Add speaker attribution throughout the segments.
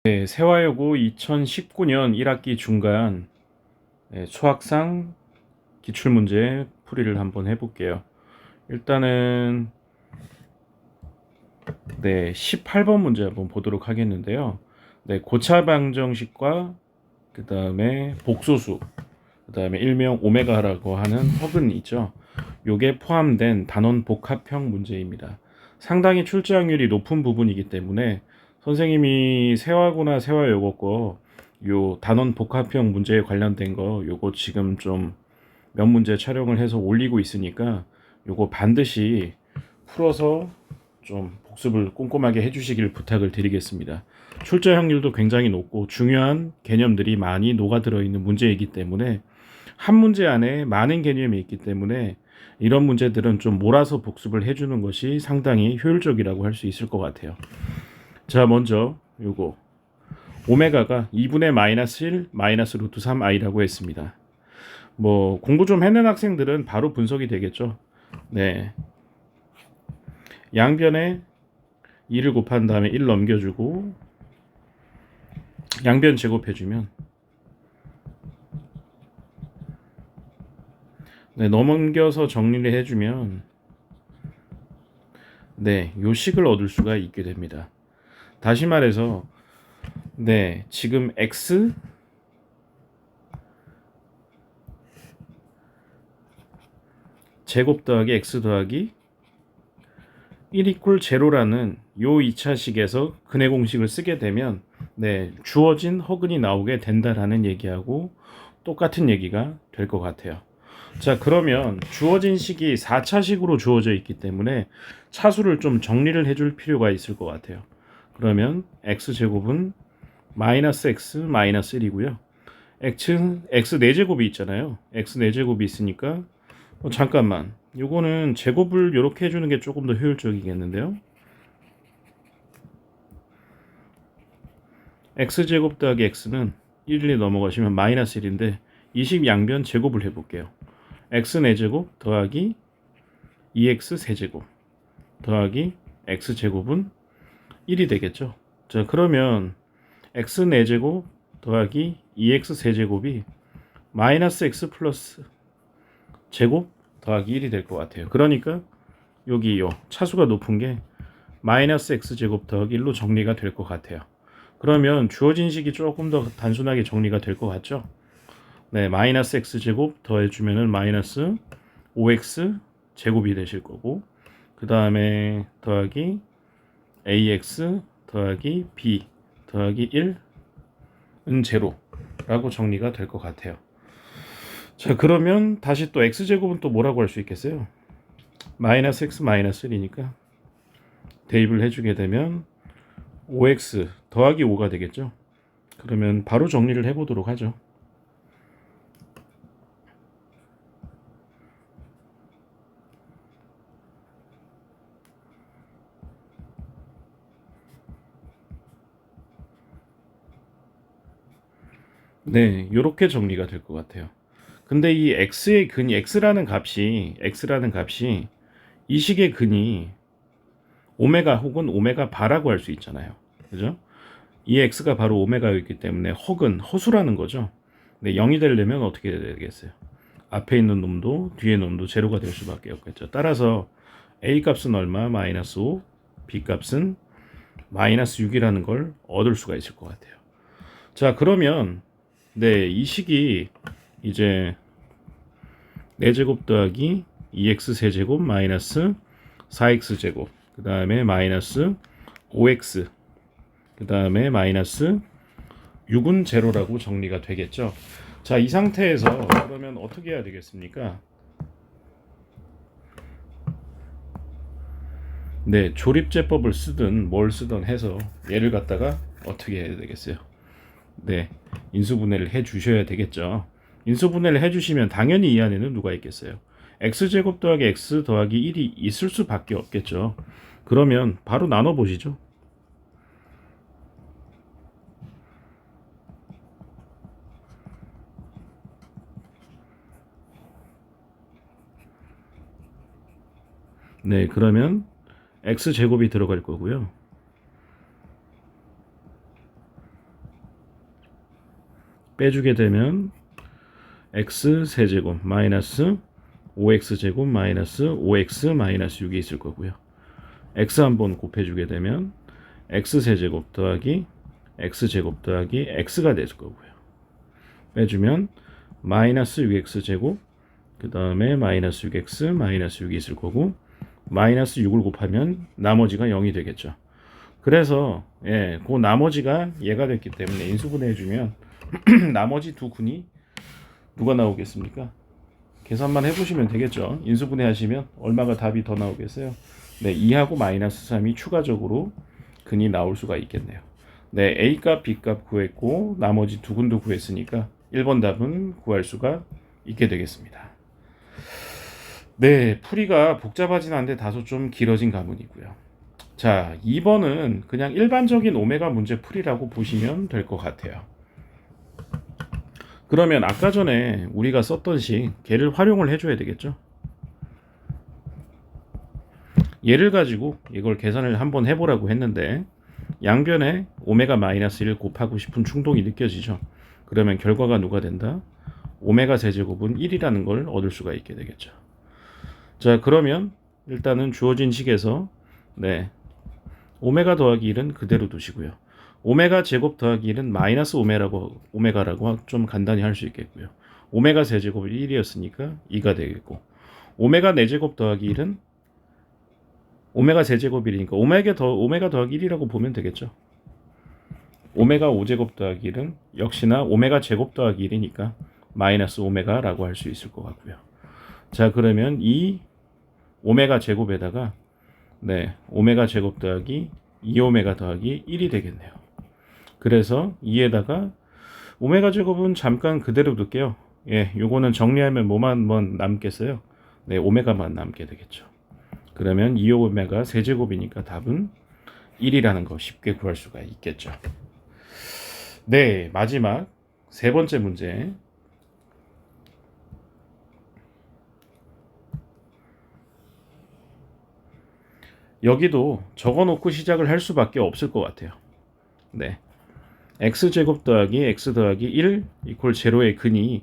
Speaker 1: 네, 세화여고 2019년 1학기 중간 수학상 기출문제 풀이를 한번 해볼게요. 일단은 18번 문제 한번 보도록 하겠는데요. 고차 방정식과 그 다음에 복소수, 그 다음에 일명 오메가라고 하는 허근 있죠. 요게 포함된 단원 복합형 문제입니다. 상당히 출제 확률이 높은 부분이기 때문에 선생님이 세화고나 세화여고 요 단원 복합형 문제에 관련된 거 요거 지금 좀 몇 문제 촬영을 해서 올리고 있으니까 요거 반드시 풀어서 좀 복습을 꼼꼼하게 해주시길 부탁을 드리겠습니다. 출제 확률도 굉장히 높고 중요한 개념들이 많이 녹아들어 있는 문제이기 때문에 한 문제 안에 많은 개념이 있기 때문에 이런 문제들은 좀 몰아서 복습을 해주는 것이 상당히 효율적이라고 할 수 있을 것 같아요. 자, 먼저 요거 오메가가 2분의 마이너스 1 마이너스 루트 3i라고 했습니다. 뭐 공부 좀 해낸 학생들은 바로 분석이 되겠죠. 네, 양변에 2를 곱한 다음에 1 넘겨주고 양변 제곱해주면 넘겨서 정리를 해주면 요 식을 얻을 수가 있게 됩니다. 다시 말해서 지금 x 제곱 더하기 x 더하기 1 이퀄 제로라는 요 2차식에서 근해 공식을 쓰게 되면 주어진 허근이 나오게 된다라는 얘기하고 똑같은 얘기가 될 것 같아요. 자, 그러면 주어진 식이 4차식으로 주어져 있기 때문에 차수를 좀 정리를 해줄 필요가 있을 것 같아요. 그러면 x제곱은 마이너스 x 마이너스 1이고요. x 4제곱이 있잖아요. x 4제곱이 있으니까 잠깐만, 요거는 제곱을 이렇게 해주는 게 조금 더 효율적이겠는데요. x제곱 더하기 x는 1이 넘어가시면 마이너스 1인데 20 양변 제곱을 해볼게요. x 4제곱 더하기 2x 세제곱 더하기 x제곱은 1이 되겠죠. 자, 그러면 x 4제곱 더하기 2x 세제곱이 마이너스 x 플러스 제곱 더하기 1이 될 것 같아요. 그러니까 여기 요 차수가 높은 게 마이너스 x제곱 더하기 1로 정리가 될 것 같아요. 그러면 주어진 식이 조금 더 단순하게 정리가 될 것 같죠? 마이너스 x제곱 더해주면은 마이너스 5x 제곱이 되실 거고, 그 다음에 더하기 ax 더하기 b 더하기 1은 제로라고 정리가 될 것 같아요. 자, 그러면 다시 또 x제곱은 또 뭐라고 할 수 있겠어요? 마이너스 x 마이너스 1이니까 대입을 해주게 되면 5x 더하기 5가 되겠죠. 그러면 바로 정리를 해보도록 하죠. 이렇게 정리가 될 것 같아요. 근데 이 x의 근이 x라는 값이 이 식의 근이 오메가 혹은 오메가 바라고 할 수 있잖아요. 그죠? 이 x가 바로 오메가였기 때문에 허수라는 거죠. 0이 되려면 어떻게 해야 되겠어요? 앞에 있는 놈도 뒤에 있는 놈도 제로가 될 수밖에 없겠죠. 따라서 a 값은 얼마? 마이너스 5, b 값은 마이너스 6이라는 걸 얻을 수가 있을 것 같아요. 자, 그러면 이 식이 이제 4제곱 더하기 2x 세제곱 마이너스 4x 제곱, 그 다음에 마이너스 5x, 그 다음에 마이너스 6은 제로라고 정리가 되겠죠. 자, 이 상태에서 그러면 어떻게 해야 되겠습니까? 조립제법을 쓰든 뭘 쓰든 해서 얘를 갖다가 어떻게 해야 되겠어요? 인수분해를 해 주셔야 되겠죠. 인수분해를 해 주시면 당연히 이 안에는 누가 있겠어요? x제곱 더하기 x 더하기 1이 있을 수밖에 없겠죠. 그러면 바로 나눠 보시죠. 그러면 x제곱이 들어갈 거고요. 빼주게 되면 x 세제곱 마이너스 5x제곱 마이너스 5x 마이너스 6이 있을 거고요. x 한번 곱해주게 되면 x 세제곱 더하기 x제곱 더하기 x가 될 거고요. 빼주면 마이너스 6x제곱 그 다음에 마이너스 6x 마이너스 6이 있을 거고 마이너스 6을 곱하면 나머지가 0이 되겠죠. 그래서 그 나머지가 얘가 됐기 때문에 인수분해해주면 나머지 두 군이 누가 나오겠습니까? 계산만 해보시면 되겠죠. 인수분해하시면 얼마가 답이 더 나오겠어요? 네, 2하고 마이너스 3이 추가적으로 근이 나올 수가 있겠네요. 네, A값, B값 구했고 나머지 두 군도 구했으니까 1번 답은 구할 수가 있게 되겠습니다. 네, 풀이가 복잡하진 않은데 다소 좀 길어진 가문이고요. 자, 2번은 그냥 일반적인 오메가 문제 풀이라고 보시면 될 것 같아요. 그러면 아까 전에 우리가 썼던 식 걔를 활용을 해줘야 되겠죠. 얘를 가지고 이걸 계산을 한번 해보라고 했는데 양변에 오메가 마이너스 1 곱하고 싶은 충동이 느껴지죠. 그러면 결과가 누가 된다? 오메가 세제곱은 1이라는 걸 얻을 수가 있게 되겠죠. 자, 그러면 일단은 주어진 식에서 오메가 더하기 1은 그대로 두시고요. 오메가 제곱 더하기 1은 마이너스 오메가라고 좀 간단히 할 수 있겠고요. 오메가 세제곱이 1이었으니까 2가 되겠고 오메가 4제곱 더하기 1은 오메가 세제곱 1이니까 오메가 더하기 1이라고 보면 되겠죠. 오메가 5제곱 더하기 1은 역시나 오메가 제곱 더하기 1이니까 마이너스 오메가라고 할 수 있을 것 같고요. 자, 그러면 이 오메가 제곱에다가 오메가 제곱 더하기 2오메가 더하기 1이 되겠네요. 그래서 2에다가 오메가 제곱은 잠깐 그대로 둘게요. 요거는 정리하면 뭐만 남겠어요? 오메가만 남게 되겠죠. 그러면 2오메가 세제곱이니까 답은 1이라는 거 쉽게 구할 수가 있겠죠. 네, 마지막 세 번째 문제. 여기도 적어놓고 시작을 할 수밖에 없을 것 같아요. x제곱 더하기 x 더하기 1 이퀄 제로의 근이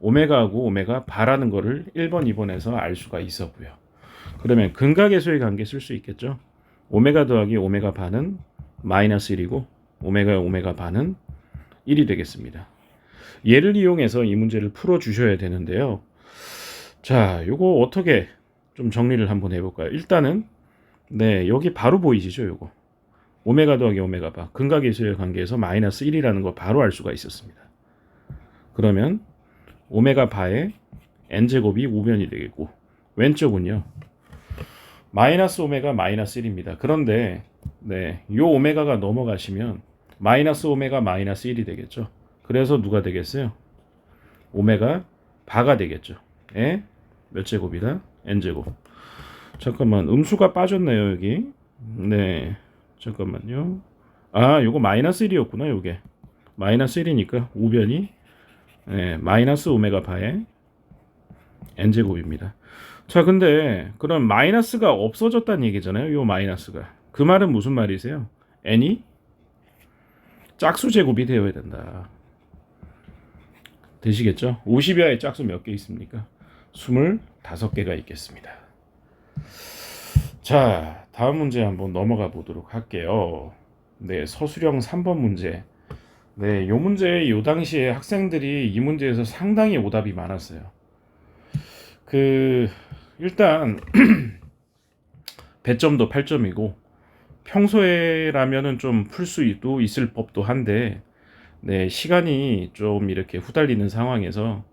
Speaker 1: 오메가하고 오메가 바라는 거를 1번, 2번에서 알 수가 있었고요. 그러면 근각계수의 관계 쓸 수 있겠죠. 오메가 더하기 오메가 반은 마이너스 1이고 오메가 반은 1이 되겠습니다. 얘를 이용해서 이 문제를 풀어 주셔야 되는데요. 자, 요거 어떻게 좀 정리를 한번 해볼까요? 일단은 여기 바로 보이시죠? 요거 오메가 더하기 오메가 바 근각계수의 관계에서 마이너스 1이라는 거 바로 알 수가 있었습니다. 그러면 오메가 바의 n제곱이 우변이 되겠고 왼쪽은요 마이너스 오메가 마이너스 1입니다. 그런데 요 오메가가 넘어가시면 마이너스 오메가 마이너스 1이 되겠죠. 그래서 누가 되겠어요? 오메가 바가 되겠죠. 몇 제곱이다? n제곱. 잠깐만, 음수가 빠졌네요 여기. 잠깐만요. 요거 마이너스 1이었구나. 요게 마이너스 1이니까 우변이 마이너스 오메가 바의 n제곱입니다. 자, 근데 그럼 마이너스가 없어졌다는 얘기잖아요. 요 마이너스가. 그 말은 무슨 말이세요? n이 짝수 제곱이 되어야 된다. 되시겠죠? 50이하의 짝수 몇 개 있습니까? 25개가 있겠습니다. 자, 다음 문제 한번 넘어가 보도록 할게요. 서술형 3번 문제. 요 문제 요 당시에 학생들이 이 문제에서 상당히 오답이 많았어요. 일단 배점도 8점이고 평소에라면은 좀 풀 수도 있을 법도 한데 시간이 좀 이렇게 후달리는 상황에서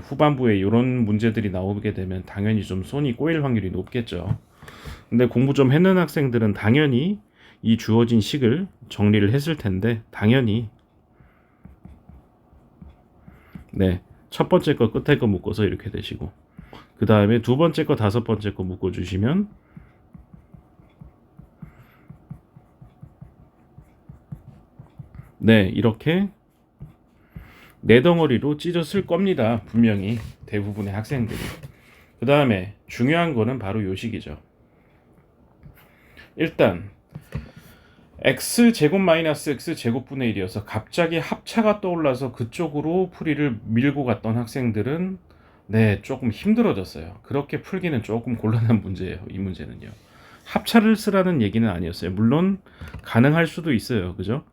Speaker 1: 후반부에 이런 문제들이 나오게 되면 당연히 좀 손이 꼬일 확률이 높겠죠. 근데 공부 좀 했는 학생들은 당연히 이 주어진 식을 정리를 했을 텐데 당연히 첫 번째 거 끝에 거 묶어서 이렇게 되시고 그 다음에 두 번째 거 다섯 번째 거 묶어주시면 이렇게 네 덩어리로 찢었을 겁니다. 분명히 대부분의 학생들이. 그 다음에 중요한 거는 바로 요 식이죠. 일단 x제곱 마이너스 x제곱분의 1이어서 갑자기 합차가 떠올라서 그쪽으로 풀이를 밀고 갔던 학생들은 네, 조금 힘들어졌어요. 그렇게 풀기는 조금 곤란한 문제예요. 이 문제는요. 합차를 쓰라는 얘기는 아니었어요. 물론 가능할 수도 있어요. 그죠?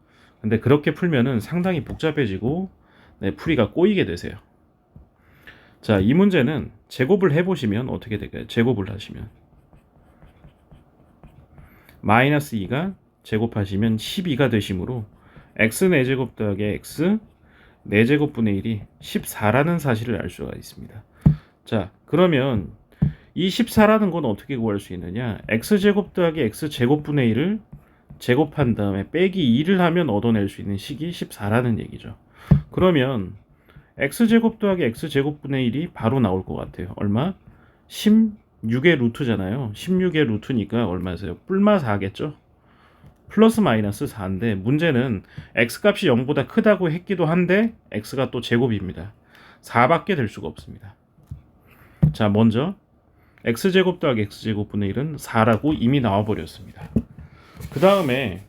Speaker 1: 근데 그렇게 풀면은 상당히 복잡해지고 네, 풀이가 꼬이게 되세요. 자, 이 문제는 제곱을 해보시면 어떻게 될까요? 제곱을 하시면 마이너스 2가 제곱하시면 12가 되시므로 x 4제곱 더하기 x 4제곱분의 1이 14라는 사실을 알 수가 있습니다. 자, 그러면 이 14라는 건 어떻게 구할 수 있느냐? x제곱 더하기 x제곱분의 1을 제곱한 다음에 빼기 2를 하면 얻어낼 수 있는 식이 14라는 얘기죠. 그러면 x제곱 더하기 x제곱분의 1이 바로 나올 것 같아요. 얼마? 16의 루트잖아요. 16의 루트니까 얼마세요? 뿔마 4겠죠? 플러스 마이너스 4인데 문제는 x값이 0보다 크다고 했기도 한데 x가 또 제곱입니다. 4밖에 될 수가 없습니다. 자, 먼저 x제곱 더하기 x제곱분의 1은 4라고 이미 나와버렸습니다. 그 다음에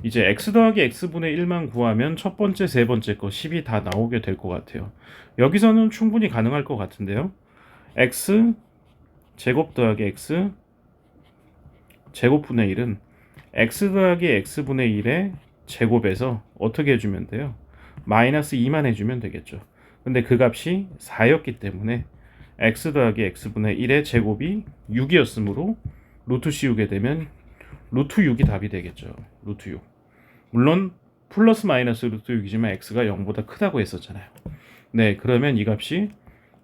Speaker 1: 이제 x 더하기 x분의 1만 구하면 첫 번째, 세 번째 거 10이 다 나오게 될 것 같아요. 여기서는 충분히 가능할 것 같은데요. x 제곱 더하기 x 제곱분의 1은 x 더하기 x분의 1의 제곱에서 어떻게 해주면 돼요? 마이너스 2만 해주면 되겠죠. 근데 그 값이 4였기 때문에 x 더하기 x분의 1의 제곱이 6이었으므로 루트 씌우게 되면 루트 6이 답이 되겠죠. 루트 6. 물론 플러스 마이너스 루트 6이지만 x가 0보다 크다고 했었잖아요. 네, 그러면 이 값이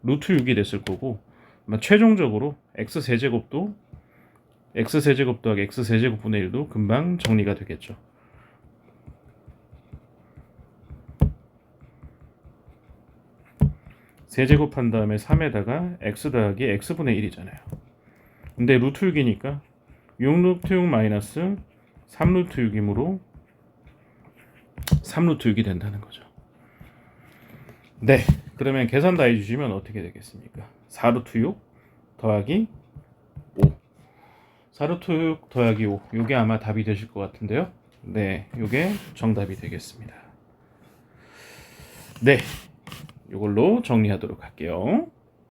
Speaker 1: 루트 6이 됐을 거고 최종적으로 x세제곱도 x세제곱 더하기 x세제곱분의 1도 금방 정리가 되겠죠. 세제곱한 다음에 3에다가 x 더하기 x분의 1이잖아요. 근데 루트 6이니까 6루트 6 마이너스 3루트 6이므로 3루트 6이 된다는 거죠. 네, 그러면 계산 다 해주시면 어떻게 되겠습니까? 4루트 6 더하기 5 4루트 6 더하기 5 요게 아마 답이 되실 것 같은데요. 네, 요게 정답이 되겠습니다. 네, 요걸로 정리하도록 할게요.